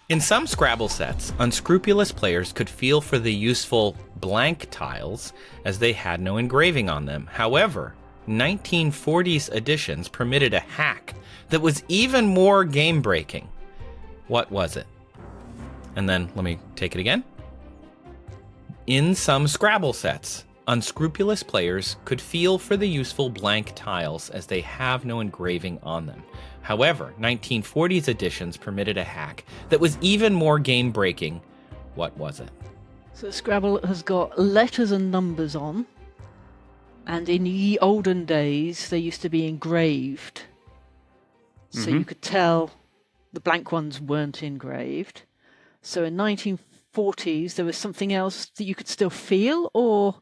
In some Scrabble sets, unscrupulous players could feel for the useful blank tiles as they had no engraving on them. However, 1940s editions permitted a hack that was even more game-breaking. What was it? And then let me take it again. In some Scrabble sets, unscrupulous players could feel for the useful blank tiles as they have no engraving on them. However, 1940s editions permitted a hack that was even more game-breaking. What was it? So Scrabble has got letters and numbers on, and in ye olden days they used to be engraved. So you could tell the blank ones weren't engraved. So in 1940s there was something else that you could still feel, or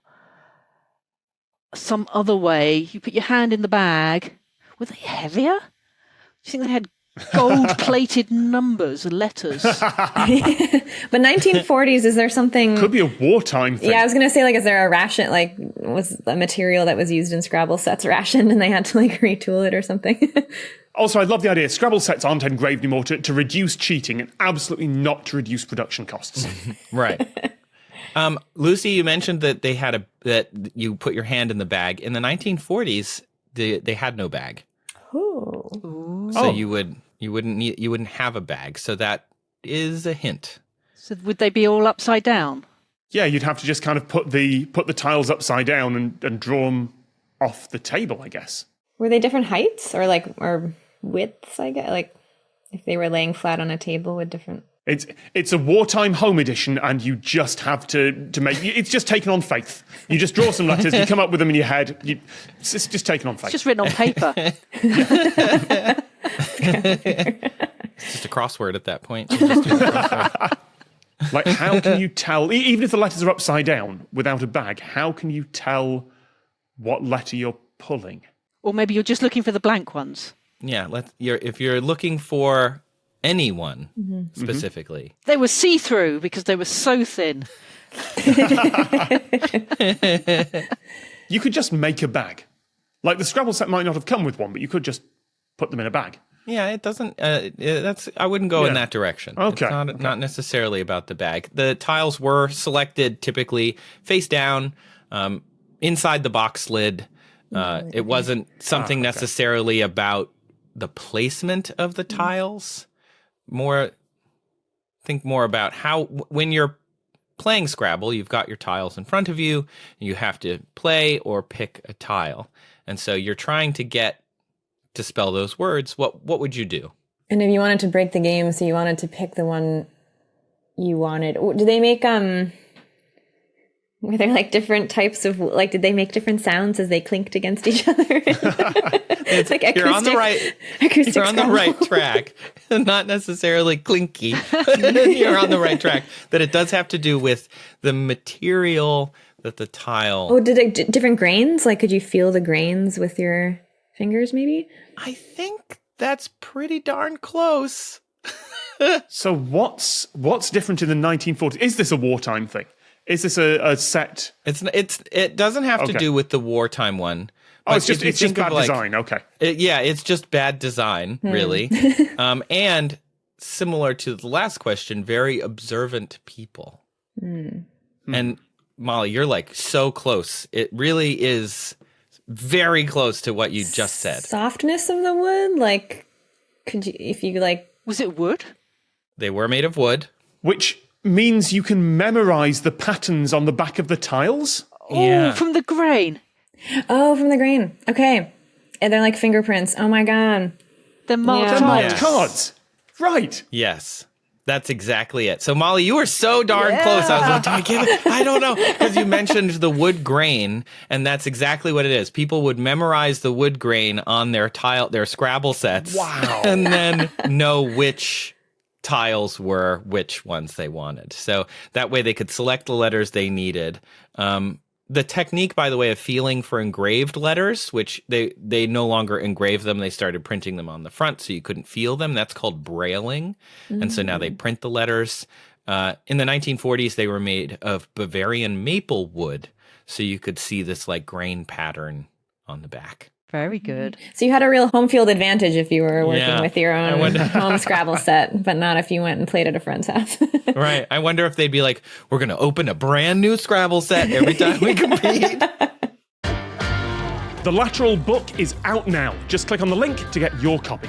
some other way. You put your hand in the bag. Were they heavier? Do you think they had gold-plated numbers and letters? But 1940s, is there something... Could be a wartime thing. Yeah, I was going to say, like, is there a ration, like, was a material that was used in Scrabble sets rationed and they had to, like, retool it or something? Also, I love the idea. Scrabble sets aren't engraved anymore to reduce cheating and absolutely not to reduce production costs. Right. Lucy, you mentioned that they had that you put your hand in the bag. In the 1940s, they had no bag. Ooh. So you wouldn't have a bag. So that is a hint. So would they be all upside down? Yeah, you'd have to just kind of put the tiles upside down and draw them off the table, I guess. Were they different heights or widths, I guess? Like, if they were laying flat on a table with different... It's a wartime home edition, and you just have to make... It's just taken on faith. You just draw some letters, you come up with them in your head. It's just taken on faith. It's just written on paper. It's just a crossword at that point. You just do a crossword. Like, how can you tell... Even if the letters are upside down without a bag, how can you tell what letter you're pulling? Or maybe you're just looking for the blank ones. Yeah, if you're looking for anyone specifically. They were see-through because they were so thin. You could just make a bag. Like, the Scrabble set might not have come with one, but you could just put them in a bag. Yeah, it doesn't. I wouldn't go in that direction. Okay. It's not necessarily about the bag. The tiles were selected typically face down, inside the box lid. It wasn't something necessarily about the placement of the tiles. Think more about how, when you're playing Scrabble, you've got your tiles in front of you, and you have to play or pick a tile. And so you're trying to spell those words. What would you do? And if you wanted to break the game, so you wanted to pick the one you wanted, did they make, were there like different types of, like, did they make different sounds as they clinked against each other? It's like acoustic. You're on the right track. Not necessarily clinky. You're on the right track. But it does have to do with the material that the tile... Oh, different grains? Like, could you feel the grains with your fingers, maybe? I think that's pretty darn close. So what's different in the 1940s? Is this a wartime thing? Is this a set? It doesn't have to do with the wartime one. Oh, it's just bad design. Okay. It's just bad design, really. And similar to the last question, very observant people. And Molly, you're like so close. It really is very close to what you just said. Softness of the wood? Like, could you, if you like... Was it wood? They were made of wood. Which means you can memorize the patterns on the back of the tiles? Oh, from the grain. Oh, from the grain. Okay. And they're like fingerprints. Oh my God. They're marked They're marked Yes. cards. Right. Yes. That's exactly it. So, Molly, you were so darn close. I was like, do I give it? I don't know. Because you mentioned the wood grain, and that's exactly what it is. People would memorize the wood grain on their Scrabble sets. Wow. And then know which tiles were which ones they wanted. So that way they could select the letters they needed. The technique, by the way, of feeling for engraved letters, which they no longer engrave them, they started printing them on the front so you couldn't feel them. That's called brailing. And so now they print the letters. In the 1940s, they were made of Bavarian maple wood, so you could see this like grain pattern on the back. Very good. So you had a real home field advantage if you were working Yeah. with your own home Scrabble set, but not if you went and played at a friend's house. Right. I wonder if they'd be like, we're going to open a brand new Scrabble set every time we compete. The Lateral book is out now. Just click on the link to get your copy.